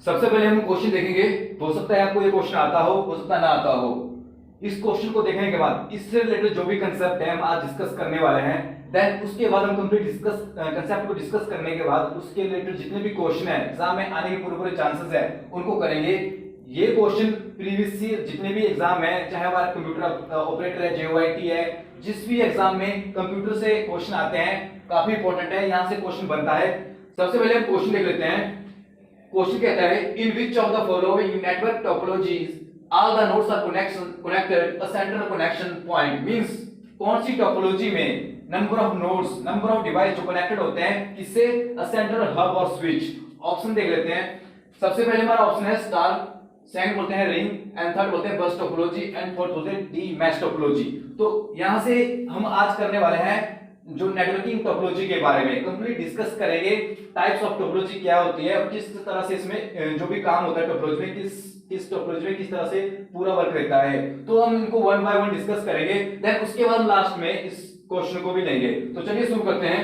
सबसे पहले हम क्वेश्चन देखेंगे। हो सकता है आपको ये क्वेश्चन आता हो सकता है ना आता हो। इस क्वेश्चन को देखने के बाद इससे रिलेटेड जो भी कंसेप्ट है हम आज डिस्कस करने वाले हैं। देन उसके बाद हम कंप्लीट डिस्कस कंसेप्ट को डिस्कस करने के बाद उसके रिलेटेड जितने भी क्वेश्चन है एग्जाम में आने के पूरे चांसेस है उनको करेंगे। ये क्वेश्चन प्रीवियस ईयर जितने भी एग्जाम है, चाहे हमारा कंप्यूटर ऑपरेटर है, जेओआईटी है, जिस भी एग्जाम में कंप्यूटर से क्वेश्चन आते हैं काफी इंपॉर्टेंट है, यहाँ से क्वेश्चन बनता है। सबसे पहले हम क्वेश्चन देख लेते हैं। क्वेश्चन कहता है in which of the following network topologies all the nodes are connected a central connection point. Means कौन सी टोपोलॉजी में number of nodes, number of device जो कनेक्टेड होते हैं किससे, अ सेंट्रल हब और स्विच। ऑप्शन देख लेते हैं। सबसे पहले हमारा ऑप्शन है स्टार, सेकंड बोलते हैं रिंग, एंड थर्ड बोलते हैं बस टोपोलॉजी, एंड फोर्थ बोलते हैं डी मैश टोपोलॉजी। तो यहां से हम आज करने वाले हैं जो नेटवर्किंग टोपोलॉजी के बारे में कंप्लीट डिस्कस करेंगे। टाइप्स ऑफ टोपोलॉजी क्या होती है और किस तरह से इसमें जो भी काम होता है टोपोलॉजी में, किस टोपोलॉजी में किस तरह से पूरा वर्क रहता है, तो हम इनको वन बाय वन डिस्कस करेंगे। देन उसके बाद लास्ट में इस क्वेश्चन को भी लेंगे। तो चलिए शुरू करते हैं।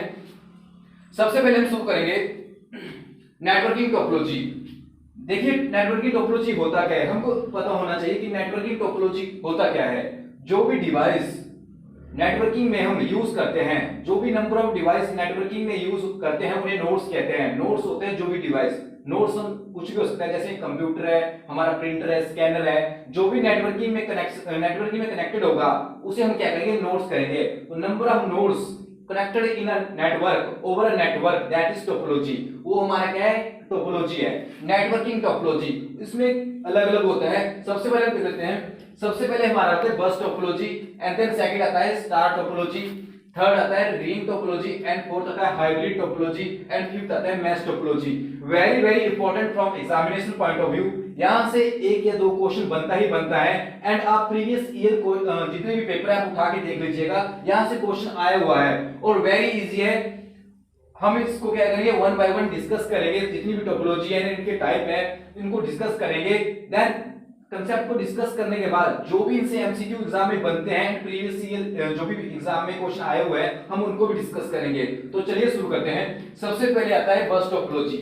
सबसे पहले हम शुरू करेंगे नेटवर्किंग टोपोलॉजी। देखिए नेटवर्किंग टोपोलॉजी होता क्या है, हमको पता होना चाहिए कि नेटवर्किंग टोपोलॉजी होता क्या है। जो भी डिवाइस नेटवर्किंग में हम यूज करते हैं, जो भी नंबर ऑफ डिवाइस नेटवर्किंग में यूज करते हैं उन्हें नोड्स कहते हैं। नोड्स होते हैं जो भी डिवाइस, नोड्स हम कुछ भी हो सकता है, जैसे कंप्यूटर है, हमारा प्रिंटर है, स्कैनर है, जो भी नेटवर्किंग में कनेक्टेड होगा उसे हम क्या करेंगे, नोड्स करेंगे। तो number of nodes connected in a network over a network that is topology. वो हमारा क्या है, टोपोलॉजी है। नेटवर्किंग टोपोलॉजी इसमें अलग अलग होता है। सबसे पहले हम देख लेते हैं। सबसे पहले हमारा आता है बस टोपोलॉजी, एंड देन सेकंड आता है स्टार टोपोलॉजी, थर्ड आता है रिंग टोपोलॉजी, एंड फोर्थ आता है हाइब्रिड टोपोलॉजी, एंड फिफ्थ आता है mesh topology. Very very important from examination point of view. यहां से एक या दो क्वेश्चन बनता ही बनता है। एंड आप प्रीवियस ईयर को जितने भी पेपर है आप उठा के देख लीजिएगा, यहां से क्वेश्चन आया हुआ है और वेरी इजी है। हम इसको क्या करेंगे, वन बाय वन डिस्कस करेंगे। जितनी भी टोपोलॉजी है, इनके टाइप है, इनको डिस्कस करेंगे। देन कंसेप्ट को डिस्कस करने के बाद जो भी इनसे एमसीक्यू एग्जाम में बनते हैं, प्रीवियस ईयर जो भी एग्जाम में क्वेश्चन आए हुए हैं, हम उनको भी डिस्कस करेंगे। तो चलिए शुरू करते हैं। सबसे पहले आता है बस टोपोलॉजी।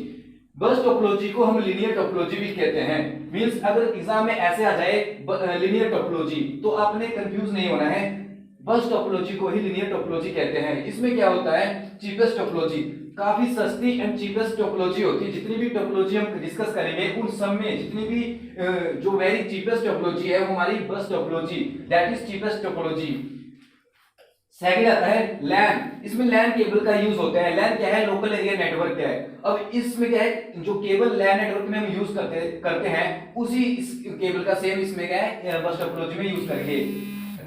बस टोपोलॉजी को हम लीनियर टोपोलॉजी भी कहते हैं। मींस अगर एग्जाम में ऐसे आ जाए लीनियर टोपोलॉजी तो आपने कंफ्यूज नहीं होना है, बस टोपोलॉजी को ही लीनियर टोपोलॉजी कहते हैं। इसमें क्या होता है, चीपेस्ट टोपोलॉजी, काफी सस्ती एंड चीपेस्ट टोपोलॉजी होती है। जितनी भी टोपोलॉजी हम डिस्कस करेंगे उन सब में जितनी भी जो वेरी चीपेस्ट टोपोलॉजी है वो हमारी बस topology, that is cheapest topology. Second आता है लैन। इसमें लैन केबल का यूज होता है। लैन क्या है, लोकल एरिया नेटवर्क है। अब इसमें क्या है, जो केबल लैन नेटवर्क में हम यूज करते हैं उसी इस केबल का सेम इसमें क्या है, बस टोपोलॉजी में यूज करेंगे।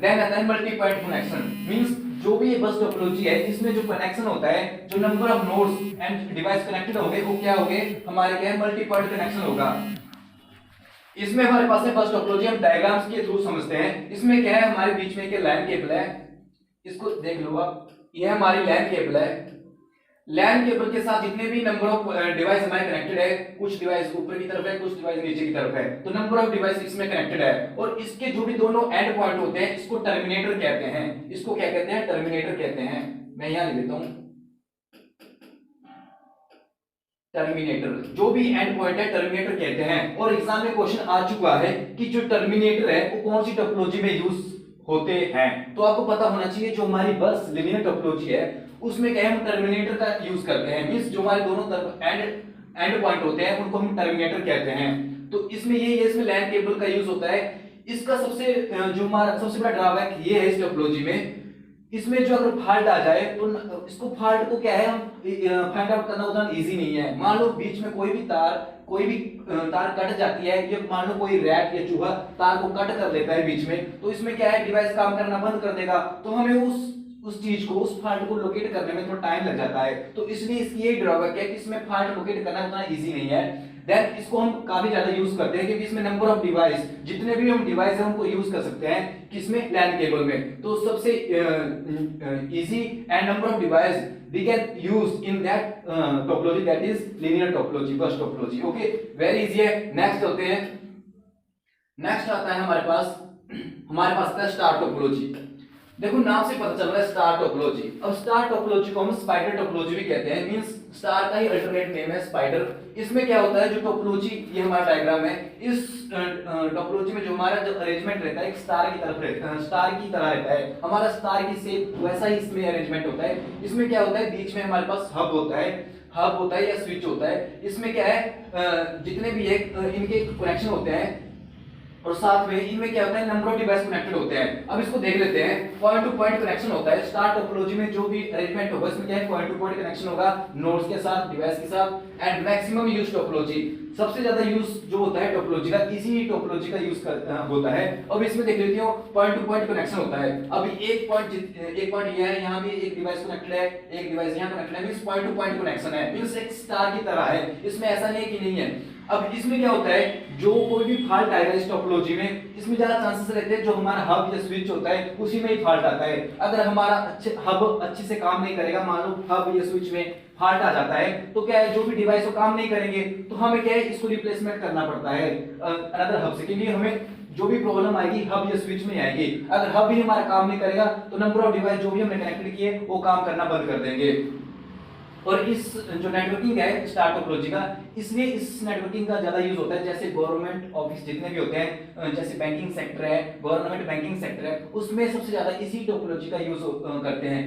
देन आता है मल्टी पॉइंट कनेक्शन। मींस जो भी ये बस टोपोलॉजी है इसमें जो कनेक्शन होता है, जो number of nodes and device connected होंगे वो क्या होंगे, हमारे क्या है, मल्टी पॉइंट कनेक्शन होगा। इसमें हमारे पास है बस टोपोलॉजी, हम डायग्राम्स के थ्रू समझते हैं। इसमें क्या है, हमारे बीच में एक लैन केबल है, इसको देख लो आप, ये हमारी लैन केबल है। लैन केबल के साथ जितने भी नंबर ऑफ डिवाइस हमारे कनेक्टेड है, कुछ डिवाइस ऊपर की तरफ है, कुछ डिवाइस नीचे की तरफ है, तो नंबर ऑफ डिवाइस इसमें कनेक्टेड है। और इसके जो भी दोनों एंड पॉइंट होते हैं इसको टर्मिनेटर कहते हैं। इसको क्या कहते हैं, टर्मिनेटर कहते हैं। मैं यहां लिख देता हूं टर्मिनेटर। जो भी एंड पॉइंट है टर्मिनेटर कहते हैं। और एग्जाम में क्वेश्चन आ चुका है कि जो टर्मिनेटर है वो कौन सी टोपोलॉजी में यूज होते हैं। तो आपको पता होना चाहिए जो हमारी बस लीनियर टोपोलॉजी है उसमें क्या है, हम टर्मिनेटर का यूज करते हैं। मींस जो हमारे दोनों तरफ एंड पॉइंट होते हैं उनको हम टर्मिनेटर कहते हैं। तो इसमें ये इसमें लैन केबल का यूज होता है। इसका सबसे जो हमारा सबसे बड़ा ड्रॉबैक ये है इस टोपोलॉजी में, इसमें जो अगर फॉल्ट आ जाए तो इसको फॉल्ट को क्या है, हम फाइंड आउट करना उतना इजी नहीं है। मान लो बीच में कोई भी तार कट जाती है, ये मान लो कोई रैट या चूहा तार को कट कर देता है बीच में, तो इसमें क्या है, डिवाइस काम करना बंद कर देगा। तो हमें उस चीज को, उस फॉल्ट को लोकेट करने में थोड़ा टाइम लग जाता है। तो इसलिए इसकी यही ड्रॉबैक है कि इसमें फॉल्ट लोकेट करना उतना इजी नहीं है। देन इसको हम काफी ज्यादा यूज करते हैं क्योंकि इसमें नंबर ऑफ डिवाइस, जितने भी हम डिवाइस है उनको यूज कर सकते हैं किसमें, लैन केबल में। तो सबसे easy and number of device we can use in that topology, that is linear topology, bus topology. okay, very easy है। नेक्स्ट होते हैं, नेक्स्ट आता है हमारे पास स्टार टोपोलॉजी। देखो नाम से पता चल रहा है स्टार टोपोलॉजी। अब स्टार टोपोलॉजी को हम स्पाइडर टोपोलॉजी भी कहते हैं, मींस स्टार का ही अल्टरनेट नेम है स्पाइडर। इसमें क्या होता है, जो टोपोलॉजी, ये हमारा डायग्राम है, इस टोपोलॉजी में जो हमारा जो अरेंजमेंट रहता है एक स्टार की तरफ रहता है, स्टार की तरह रहता है हमारा स्टार की शेप, वैसा ही इसमें अरेंजमेंट होता है। इसमें क्या होता है, बीच में हमारे पास हब होता है या स्विच होता है। इसमें क्या है, जितने भी एक इनके कनेक्शन होते हैं और साथ में इनमें क्या होता है, नंबर ऑफ डिवाइस कनेक्टेड होते हैं। अब इसको देख लेते हैं। पॉइंट टू पॉइंट कनेक्शन होता है स्टार टोपोलॉजी में, जो भी अरेंजमेंट होगा इसमें क्या है, पॉइंट टू पॉइंट कनेक्शन होगा नोड्स के साथ, डिवाइस के साथ। एंड मैक्सिमम यूज टोपोलॉजी, सबसे ज्यादा यूज जो होता है टोपोलॉजी का, इसी टोपोलॉजी का यूज होता है। अब इसमें देख लेते हो पॉइंट टू पॉइंट कनेक्शन होता है। अभी एक पॉइंट ये है, यहाँ भी एक डिवाइस कनेक्टेड है, एक डिवाइस यहाँ कनेक्टेड है, means point two point connection है, मींस एक स्टार की तरह है। इसमें ऐसा नहीं है कि नहीं है। अब इसमें क्या होता है, जो कोई भी फॉल्ट आएगा इस टोपोलॉजी में, इसमें ज्यादा चांसेस रहते हैं जो हमारा हब या स्विच होता है उसी में ही फॉल्ट आता है। अगर हमारा हब अच्छे से काम नहीं करेगा, मान लो हब या स्विच में फॉल्ट आ जाता है, तो क्या है, जो भी डिवाइस वो काम नहीं करेंगे तो हमें क्या है, इसको रिप्लेसमेंट करना पड़ता है अनदर हब से, क्योंकि हमें जो भी प्रॉब्लम आएगी हब या स्विच में आएगी। अगर हब ही हमारा काम नहीं करेगा तो नंबर ऑफ डिवाइस जो भी हमने कनेक्टेड किए वो काम करना बंद कर देंगे। और इस जो नेटवर्किंग है स्टार टोपोलॉजी का, इसलिए इस नेटवर्किंग का ज्यादा यूज होता है। जैसे गवर्नमेंट ऑफिस जितने भी होते हैं, जैसे बैंकिंग सेक्टर है, गवर्नमेंट बैंकिंग सेक्टर है, उसमें सबसे ज्यादा इसी टोपोलॉजी का यूज करते हैं,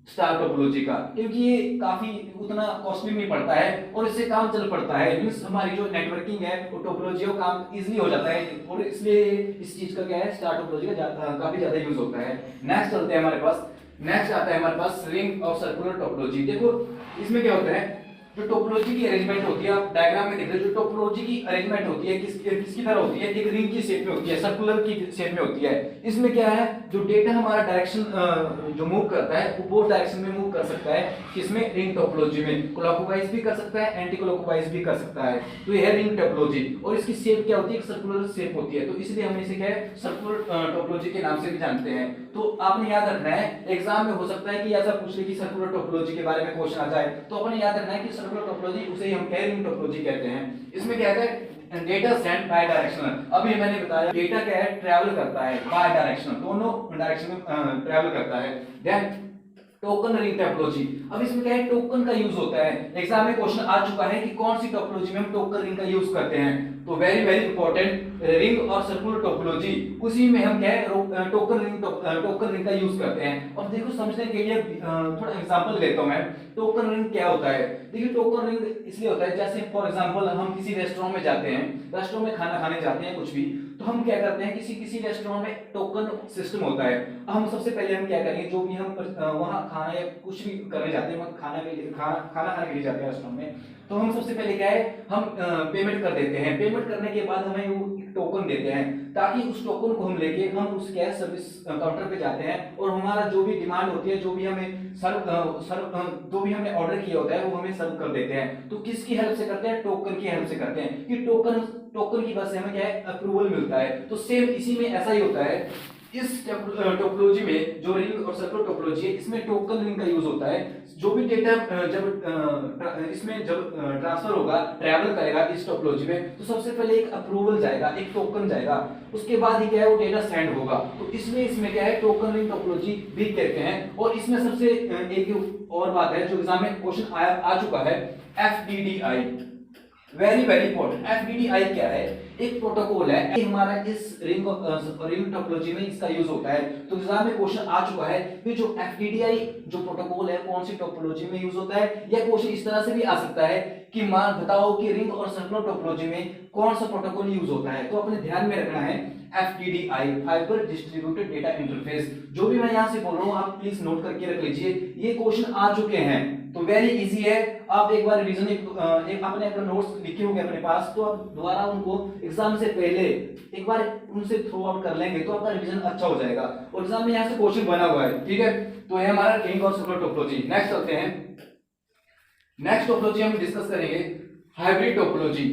स्टार टोपोलॉजी का, क्योंकि ये काफी उतना कॉस्टली नहीं पड़ता है और इससे काम चल पड़ता है। मींस हमारी जो नेटवर्किंग है वो टोपोलॉजी का काम इजीली हो जाता है, और इसलिए इस चीज का क्या है, स्टार टोपोलॉजी का काफी ज्यादा यूज होता है। नेक्स्ट चलते हैं हमारे पास। नेक्स्ट आता है हमारे पास रिंग और सर्कुलर टोपोलॉजी। देखो इसमें क्या होता है, जो टोपोलॉजी की अरेंजमेंट होती है, आप डायग्राम में देख रहे हो, जो टोपोलॉजी की अरेंजमेंट होती है किसकी तरह होती है, एक रिंग की शेप में होती है, सर्कुलर की शेप में होती है। इसमें क्या है, जो डेटा हमारा डायरेक्शन जो मूव करता है वो बोथ डायरेक्शन में मूव कर सकता है। किसमें, रिंग टोपोलॉजी में क्लॉकवाइज भी कर सकता है, एंटी क्लॉकवाइज भी कर सकता है। तो ये है रिंग टोपोलॉजी, और इसकी शेप क्या होती है, एक सर्कुलर शेप होती है, तो इसलिए हम इसे क्या है, सर्कुलर टोपोलॉजी के नाम से भी जानते हैं। तो आपने याद रखना है, एग्जाम में हो सकता है कि ऐसा पूछ ले कि सर्कुलर टोपोलॉजी के बारे में क्वेश्चन आ जाए, तो अपने याद रखना है कि सर्कुलर टोपोलॉजी उसे ही हम रिंग टोपोलॉजी कहते हैं। इसमें क्या है, डेटा सेंड बाय डायरेक्शनल। अभी मैंने बताया डेटा क्या है, ट्रैवल करता है बाय डायरेक्शनल, दोनों डायरेक्शन में ट्रैवल करता है। देन टोकन रिंग टोपोलॉजी, अब इसमें क्या है, टोकन का यूज होता है। एग्जाम में क्वेश्चन आ चुका है कि कौन सी टोपोलॉजी में हम टोकन रिंग का यूज करते हैं, तो वेरी वेरी इंपॉर्टेंट, रिंग और सर्कुलर टोपोलॉजी, उसी में हम क्या है, टोकन रिंग का यूज करते हैं। अब देखो समझने के लिए थोड़ा एग्जांपल लेता हूं मैं। टोकन रिंग क्या होता है, देखिए टोकन रिंग इसलिए होता है, जैसे फॉर एग्जांपल हम किसी रेस्टोरेंट में जाते हैं, रेस्टोरेंट में खाना खाने जाते हैं कुछ भी, तो हम क्या करते हैं, किसी रेस्टोरेंट में टोकन सिस्टम होता है। हम सबसे पहले हम क्या करेंगे, जो भी हम वहां खाना या कुछ भी करने जाते हैं, खाना खाने के लिए जाते हैं रेस्टोरेंट में, तो हम सबसे पहले क्या है, हम पेमेंट कर देते हैं। पेमेंट करने के बाद हमें वो टोकन देते हैं, ताकि उस टोकन को हम लेके हम उस कैश सर्विस काउंटर पे जाते हैं, और हमारा जो भी डिमांड होती है, जो भी हमें जो भी हमने ऑर्डर किया होता है वो हमें सर्व कर देते हैं। तो किसकी हेल्प से करते हैं, टोकन की हेल्प से करते हैं, कि टोकन की वजह से हमें क्या है, अप्रूवल मिलता है। तो सेम इसी में ऐसा ही होता है। इस टोपोलॉजी में जो रिंग और सर्कुलर टोपोलॉजी है, इसमें टोकन रिंग का यूज होता है। जो भी डेटा इसमें जब ट्रांसफर होगा, ट्रैवल करेगा इस टोपोलॉजी में, तो सबसे पहले एक अप्रूवल जाएगा, एक टोकन जाएगा, उसके बाद ही क्या है, वो डेटा सेंड होगा। तो इसलिए इसमें क्या है, टोकन रिंग टोपोलॉजी भी कहते हैं। और इसमें सबसे एक और बात है जो एग्जाम में क्वेश्चन आ चुका है, FDDI, very very important. FDDI क्या है, एक प्रोटोकॉल है, ये हमारा इस रिंग टोपोलॉजी में इसका यूज होता है। तो एग्जाम में क्वेश्चन आ चुका है कि जो एफडीडीआई जो प्रोटोकॉल है कौन सी टोपोलॉजी में यूज होता है, या क्वेश्चन इस तरह से भी आ सकता है कि मान बताओ कि रिंग और सर्कुलर टोपोलॉजी में कौन सा प्रोटोकॉल यूज होता है। तो अपने ध्यान में रखना है FDDI, fibre distributed data interface. जो भी मैं यहां से बोल रहा हूं आप प्लीज नोट करके रख लीजिए, ये क्वेश्चन आ चुके हैं, तो वेरी इजी है। आप एक बार रिवीजन एक आपने अपने नोट्स लिखे होंगे अपने पास, तो आप दोबारा उनको एग्जाम से पहले एक बार उनसे थ्रू आउट कर लेंगे तो आपका रिवीजन अच्छा हो जाएगा। और एग्जाम में यहाँ से क्वेश्चन बना हुआ है, ठीक है। तो ये हमारा रिंग और सर्कुलर टोपोलॉजी। नेक्स्ट चलते हैं, नेक्स्ट टोपोलॉजी हम डिस्कस करेंगे हाइब्रिड टोपोलॉजी।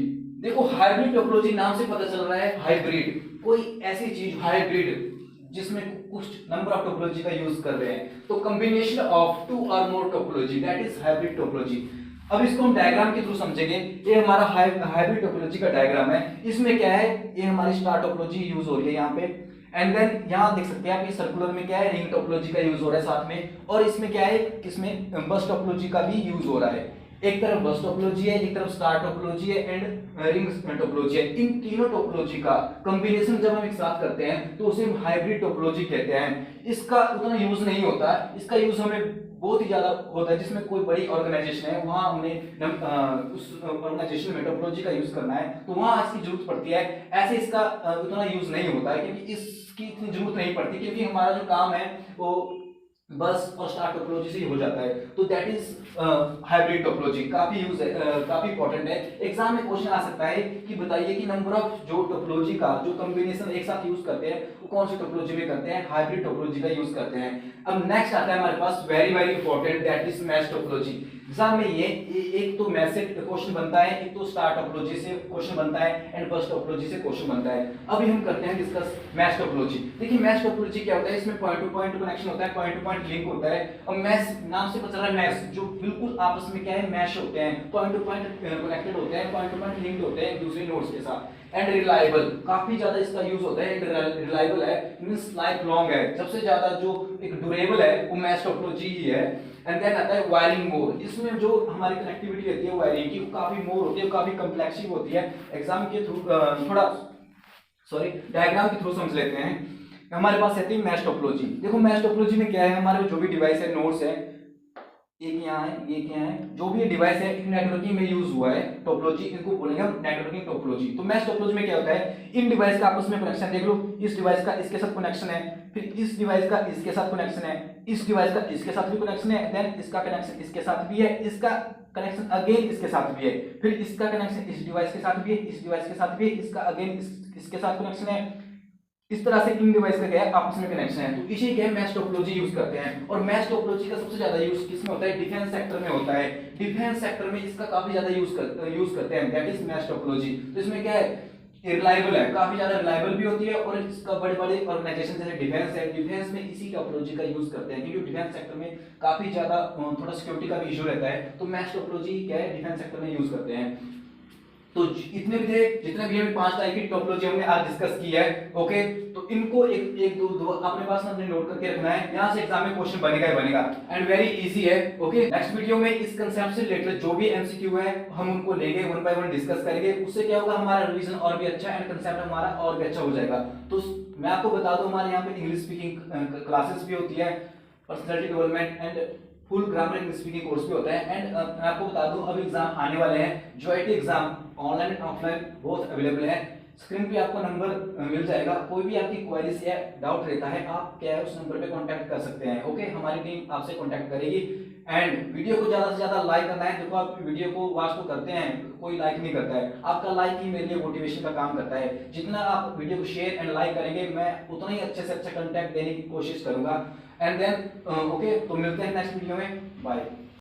देखो हाइब्रिड टोपोलॉजी नाम से पता चल रहा है, हाइब्रिड कोई ऐसी चीज, हाइब्रिड जिसमें कुछ नंबर ऑफ टोपोलॉजी का यूज कर रहे हैं, तो कॉम्बिनेशन ऑफ टू और more topology, that is hybrid topology. अब इसको हम डायग्राम के थ्रू समझेंगे। ये हमारा हाइब्रिड टोपोलॉजी का डायग्राम है। इसमें क्या है, ये हमारी स्टार टोपोलॉजी यूज हो रही है यहाँ पे, एंड देन यहाँ देख सकते हैं आप, ये सर्कुलर में क्या है, रिंग टोपोलॉजी का यूज हो रहा है साथ में, और इसमें क्या है, किसमें बस टोपोलॉजी का भी यूज हो रहा है। एक तरफ बस टोपोलॉजी है, एक तरफ स्टार टोपोलॉजी है एंड रिंग टोपोलॉजी है। इन तीनों टोपोलॉजी का कॉम्बिनेशन जब हम एक साथ करते हैं तो उसे हम हाइब्रिड टोपोलॉजी कहते हैं। इसका उतना यूज नहीं होता, इसका यूज हमें बहुत ही ज्यादा होता है जिसमें कोई बड़ी ऑर्गेनाइजेशन है, वहां हमने उस ऑर्गेनाइजेशन में टोपोलॉजी का यूज करना है तो वहां इसकी जरूरत पड़ती है। ऐसे इसका उतना यूज नहीं होता है, क्योंकि इसकी इतनी जरूरत नहीं पड़ती, क्योंकि हमारा जो काम है वो बस और स्टार टोपोलॉजी से ही हो जाता है। तो दैट इज हाइब्रिड टोपोलॉजी, काफी यूज है, काफी इंपॉर्टेंट है। एग्जाम में क्वेश्चन आ सकता है कि बताइए कि नंबर ऑफ जो टोपोलॉजी का जो कॉम्बिनेशन एक साथ यूज करते हैं वो कौन सी टोपोलॉजी में करते हैं, हाइब्रिड टोपोलॉजी का यूज करते हैं। अब नेक्स्ट आता है हमारे पास very very important, that is mesh topology. Exam में ये एक तो मैच से क्वेश्चन बनता है, एक तो स्टार टोपोलॉजी से क्वेश्चन बनता है एंड बस टोपोलॉजी से क्वेश्चन बनता है। अभी हम करते हैं डिस्कस मैच टोपोलॉजी। देखिए मैच टोपोलॉजी क्या होता है, इसमें पॉइंट टू पॉइंट कनेक्शन होता है, पॉइंट टू पॉइंट लिंक होता है। और मैच नाम से पता चल रहा है मैच, जो बिल्कुल आपस में क्या है, मैच होते हैं, पॉइंट टू पॉइंट कनेक्टेड होते हैं, पॉइंट टू पॉइंट लिंक्ड होते हैं दूसरे नोड्स के साथ। एंड रिलायबल, काफी ज्यादा इसका यूज होता है, रिलायबल है मींस लाइफ लॉन्ग है, सबसे ज्यादा जो एक ड्यूरेबल है वो मैच टोपोलॉजी ही है। एंड देन आता है वायरिंग मोर, इसमें जो हमारी कनेक्टिविटी रहती है वायरिंग की वो काफी मोर होती है, काफी कॉम्प्लेक्सिव होती है। एग्जाम के थ्रू थोड़ा डायग्राम के थ्रू समझ लेते हैं। हमारे पास रहती है मैच टोपोलॉजी। देखो मैच टोपोलॉजी में क्या है, हमारे जो भी डिवाइस है, नोड्स है, एक यहाँ है, ये क्या है, जो भी डिवाइस है नेटवर्किंग में यूज हुआ है टोपोलॉजी, इनको बोलेंगे हम नेटवर्किंग टोपोलॉजी। तो मैच टोपोलॉजी में क्या होता है, इन डिवाइस का आपस में कनेक्शन देख लो, इस डिवाइस का इसके साथ कनेक्शन है, फिर इस डिवाइस का इसके साथ कनेक्शन है, इस डिवाइस का इसके साथ भी कनेक्शन है, देन इसका कनेक्शन इसके साथ भी है, इसका कनेक्शन अगेन इसके साथ भी है, फिर इसका कनेक्शन इस डिवाइस के साथ भी है, इस डिवाइस के साथ भी है, इसका अगेन इसके साथ कनेक्शन है। इस तरह से इन डिवाइस का क्या है, आपस में कनेक्शन है। तो इसी के मैच टोपोलॉजी यूज करते हैं। और मैच टोपोलॉजी का सबसे ज्यादा यूज किसमें होता है, डिफेंस सेक्टर में होता है। डिफेंस सेक्टर में इसका काफी ज्यादा यूज करते हैं, दैट इज मैच टोपोलॉजी। तो इसमें क्या है, रिलायबल है, काफी ज्यादा रिलायबल भी होती है, और इसका बड़े बड़े ऑर्गेनाइजेशन जैसे डिफेंस है, डिफेंस में इसी टोपोलॉजी का यूज करते हैं, क्योंकि डिफेंस सेक्टर में काफी ज्यादा थोड़ा सिक्योरिटी का भी इशू रहता है। तो मैच टोपोलॉजी क्या है, डिफेंस सेक्टर में यूज करते हैं। तो इतने भी थे, जितने भी हमें 5 टाइप की टोपोलॉजी हमने आज डिस्कस की है। ओके, तो इनको एक दो अपने पास हमने नोट करके रखना है, यहां से एग्जाम में क्वेश्चन बनेगा ही बनेगा एंड वेरी इजी है। ओके, नेक्स्ट वीडियो में इस कांसेप्ट से रिलेटेड जो भी एमसीक्यू है हम उनको लेंगे, वन बाय वन डिस्कस करेंगे। उससे क्या होगा, हमारा रिवीजन और भी अच्छा एंड कांसेप्ट हमारा और भी अच्छा हो जाएगा। तो मैं आपको बता दूं, हमारे यहाँ पे इंग्लिश स्पीकिंग क्लासेस भी होती है, personality development and full grammar English speaking course भी होता है। एंड मैं आपको बता दूं, अभी एग्जाम आने वाले हैं, joint exam online and offline both available है। स्क्रीन पे आपको नंबर मिल जाएगा, कोई भी आपकी क्वेरीज या डाउट रहता है आप क्या है उस नंबर पे कांटेक्ट कर सकते हैं। ओके, हमारी टीम आपसे कांटेक्ट करेगी। एंड वीडियो को ज्यादा से ज्यादा लाइक करना है। देखो आप वीडियो को वॉच तो करते हैं, कोई लाइक नहीं करता है, आपका लाइक ही मेरे लिए मोटिवेशन का काम करता है। जितना आप वीडियो को शेयर एंड लाइक करेंगे, मैं उतना ही अच्छे से अच्छा कंटेंट देने की कोशिश करूंगा। एंड देन ओके, तो मिलते हैं नेक्स्ट वीडियो में, बाय।